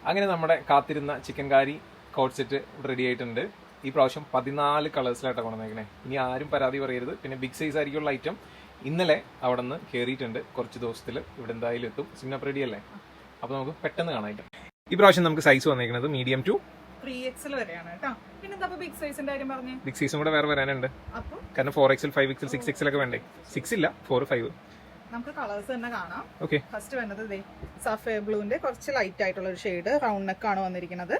അങ്ങനെ നമ്മുടെ കാത്തിരുന്ന chicken curry coat set ready ആയിട്ടുണ്ട്. ഈ പ്രാവശ്യം 14 കളേഴ്സിലായിട്ടാണ് കൊണ്ടുവന്നേക്കണേ. ഇനി ആരും പരാതി പറയരുത്. പിന്നെ ബിഗ് സൈസ് ആയിരിക്കുള്ള ഐറ്റം ഇന്നലെ അവിടെ നിന്ന് കയറിയിട്ടുണ്ട്. കുറച്ച് ദിവസത്തിൽ ഇവിടെ എന്തായാലും എത്തും. സിഗ്നപ്പ് റെഡി അല്ലേ? അപ്പോൾ നമുക്ക് പെട്ടെന്ന് കാണാം. ഈ പ്രാവശ്യം നമുക്ക് സൈസ് വന്നേക്കുന്നത് മീഡിയം ടു 3XL വരെയാണ് കേട്ടോ. പിന്നെ ബിഗ് സൈസിന്റെ കാര്യം പറഞ്ഞു. ബിഗ് സൈസും കൂടെ വേറെ വരാനുണ്ട്. കാരണം 4XL 5XL 6XL ഒക്കെ വേണ്ടേ? 6 ഇല്ല, 4 5. നമുക്ക് കളേഴ്സ് തന്നെ കാണാം. ഓക്കെ, ഫസ്റ്റ് വരുന്നത് സഫേ ബ്ലൂവിന്റെ കുറച്ച് ലൈറ്റ് ആയിട്ടുള്ള ഒരു ഷെയ്ഡ്, റൗണ്ട് നെക്ക് ആണ് വന്നിരിക്കുന്നത്.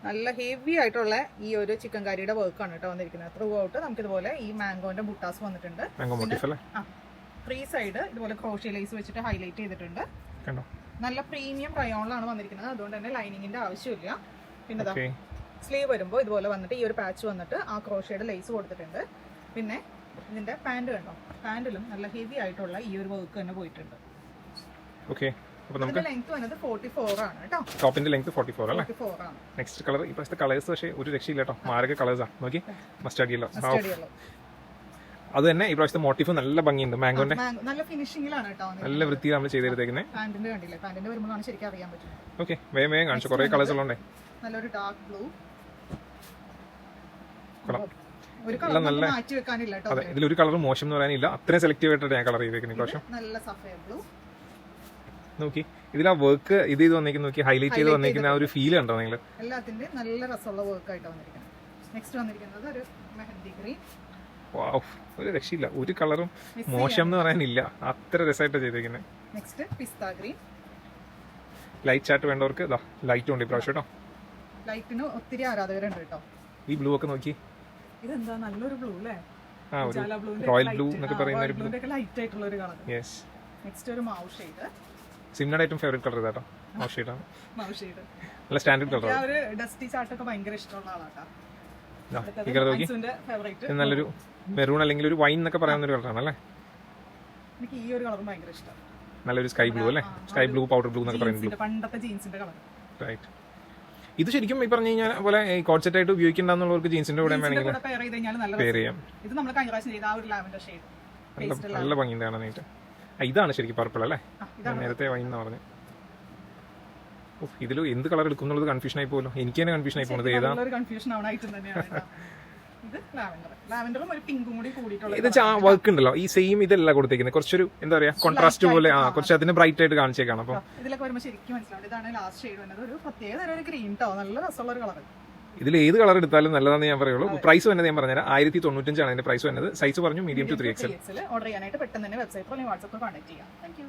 നല്ല ഹെവി ആയിട്ടുള്ള ഈ ഒരു ചിക്കൻ കറിയുടെ വർക്കാണ് കേട്ടോ വന്നിരിക്കുന്നത്. ത്രൂ ഔട്ട് നമുക്ക് ഇതുപോലെ ഈ മാംഗോന്റെ ബുട്ടാസ് വന്നിട്ടുണ്ട്. ഫ്രീ സൈഡ് ഇതുപോലെ ക്രോഷ്യ ലേസ് വെച്ചിട്ട് ഹൈലൈറ്റ് ചെയ്തിട്ടുണ്ട്. നല്ല പ്രീമിയം റയോണിലാണ് വന്നിരിക്കുന്നത്, അതുകൊണ്ട് തന്നെ ലൈനിങ്ങിന്റെ ആവശ്യമില്ല. പിന്നെ സ്ലീവ് വരുമ്പോൾ ഇതുപോലെ വന്നിട്ട് ഈ ഒരു പാച്ച് വന്നിട്ട് ആ ക്രോഷ്യയുടെ ലേസ് കൊടുത്തിട്ടുണ്ട്. പിന്നെ ഇതിന്റെ പാന്റ് കണ്ടോ, പാന്റിലും നല്ല ഹെവി ആയിട്ടുള്ള ഈ ഒരു വർക്ക് തന്നെ പോയിട്ടുണ്ട്. ലെങ്ത് വന്നത് 44 ആണ് കേട്ടോ. ടോപ്പിന്റെ ലെങ്ത് 44 അല്ലേ? 44 ആണ്. നെക്സ്റ്റ് കളർ ഇപ്പോഴത്തെ കളേഴ്സ് പക്ഷേ ഒരു രക്ഷയില്ല കേട്ടോ. മാരക കളേഴ്സാ. നോക്കി, മസ്റ്റാർഡ് യെല്ലോ. അത് തന്നെ ഈ പ്രാവശ്യത്തെ മോട്ടീഫ് നല്ല ഭംഗിയുണ്ട്. മാംഗോന്റെ നല്ല ഫിനിഷിംഗിലാണ് കേട്ടോ. നല്ല വൃത്തിയിൽ നമ്മൾ ചെയ്തെടുത്തേക്കുന്നത്. പാന്റിന്റെ കണ്ടില്ലേ, പാന്റിന്റെ വരുമ്പോഴാണ് ശരിക്കും അറിയാൻ പറ്റുന്നത്. ഓക്കെ, വേഗം കാണിച്ചു. കുറെ കളേഴ്സ് ഉള്ളതുകൊണ്ടേ നല്ലൊരു ഡാർക്ക് ബ്ലൂ. നല്ല മാറ്റി വെക്കാനില്ല കേട്ടോ. അതെ, ഇതിലൊരു കളർ മോശം എന്ന് പറയാനില്ല. അത്രയും സെലക്റ്റീവ് ആയിട്ടാണ് ഞാൻ കളർ ചെയ്തേക്കുന്നത് ഈ പ്രാവശ്യം. നല്ല സഫേ ബ്ലൂ. നോക്കി, ഇതിൽ ആ വർക്ക് ഇത് വന്നേക്കുന്ന നോക്കി, ഹൈലൈറ്റ് ചെയ്ത് വന്നേക്കുന്ന ആ ഒരു ഫീൽ കണ്ടോ നിങ്ങൾ? എല്ലാത്തിന്റെ നല്ല രസമുള്ള വർക്ക് ആയിട്ട് വന്നിരിക്കുന്നത്. നെക്സ്റ്റ് വന്നിരിക്കുന്നത് ഒരു മെഹന്തി ഗ്രീൻ. വാവ്, ഒരു രക്ഷയില്ല. ഒരു കളറും മോശം എന്ന് പറയാനില്ല, അത്ര രസമായിട്ടാണ് ചെയ്തേക്കുന്നത്. നെക്സ്റ്റ് പിസ്ത ഗ്രീൻ. ലൈറ്റ് ചാർട്ട് വേണ്ടവർക്ക് ഇതാ ലൈറ്റ് ഉണ്ട് ഈ പ്രാവശ്യം കേട്ടോ. ലൈറ്റിന് ഒത്തിരി ആരാധകരുണ്ട് കേട്ടോ. ഈ ബ്ലൂ ഒക്കെ നോക്കി, ഇതെന്താ നല്ലൊരു ബ്ലൂ അല്ലേ? റോയൽ ബ്ലൂ എന്നൊക്കെ പറയുന്ന ഒരു ബ്ലൂ, ലൈറ്റ് ആയിട്ടുള്ള ഒരു കളർ. യെസ്. നെക്സ്റ്റ് ഒരു മാവ് ഷെയ്ഡ്. സിംനയുടെ ഏറ്റവും ഫേവറേറ്റ് കളർ ഇതാട്ടോ, മാവ് ഷെയ്ഡ് ആണ്. മാവ് ഷെയ്ഡ് നല്ല സ്റ്റാൻഡേർഡ് കളർ. ആ ഒരു ഡസ്റ്റി ചാർട്ട് ഒക്കെ ഭയങ്കര ഇഷ്ടമുള്ള ആളാട്ടോ. ഈ കളർ നോക്കി, നല്ലൊരു മെറൂൺ അല്ലെങ്കിൽ ഒരു വൈൻ എന്നൊക്കെ പറയുന്ന ഒരു കളറാണ് അല്ലേ? എനിക്ക് ഈ ഒരു കളർ ഭയങ്കര ഇഷ്ടമാണ്. നല്ലൊരു സ്കൈ ബ്ലൂ അല്ലേ? സ്കൈ ബ്ലൂ, പൗഡർ ബ്ലൂ എന്നൊക്കെ പറയുന്നത് ബ്ലൂ. പണ്ടത്തെ ജീൻസിന്റെ കളർ. റൈറ്റ്. ഇത് ശരിക്കും ഈ പറഞ്ഞു കഴിഞ്ഞാൽ പോലെ കോട്ട് സെറ്റ് ആയിട്ട് ഉപയോഗിക്കണ്ടെന്നുള്ളവർക്ക് ജീൻസിന്റെ കൂടെ വേണമെങ്കിൽ പെയർ ചെയ്യാം. ഇത് നമ്മൾ കഴിഞ്ഞ പ്രാവശ്യം ചെയ്ത ആ ഒരു ലാവൻഡർ ഷെയ്ഡ് നല്ല ഭംഗിയുണ്ട് കാണാനായിട്ട്. ഇതാണ് ശരിക്കും പർപ്പിൾ അല്ലേ? നേരത്തെ വൈൻ എന്ന് പറഞ്ഞു. ഇതിൽ എന്ത് കളർ എടുക്കും എന്നുള്ളത് കൺഫ്യൂഷൻ ആയി പോലോ. എനിക്ക് തന്നെ കൺഫ്യൂഷൻ ആയി പോകുന്നത് ഏതാ. ഇത് വർക്ക് ഉണ്ടല്ലോ, ഈ സെയിം ഇതല്ല കൊടുത്തേക്കുന്നത്. കുറച്ചൊരു എന്താ പറയാ, കോൺട്രാസ്റ്റ് പോലെ. കുറച്ച് അതിന് ബ്രൈറ്റ് ആയിട്ട് കാണിച്ചേക്കാണ്. അപ്പൊ ഇതിൽ ഏത് കളർ എടുത്താലും നല്ലതാണെന്ന് ഞാൻ പറയുള്ളൂ. പ്രൈസ് വന്നത് ഞാൻ പറഞ്ഞുതരാം, 1095 ആണ് അതിന്റെ പ്രൈസ് വന്നത്. സൈസ് പറഞ്ഞു മീഡിയം ടു 3XL. ഓർഡർ ചെയ്യാനായിട്ട് പെട്ടെന്ന് തന്നെ വെബ്സൈറ്റിൽ വാട്സ്ആപ്പിൽ കോൺടാക്ട് ചെയ്യാം. Thank you.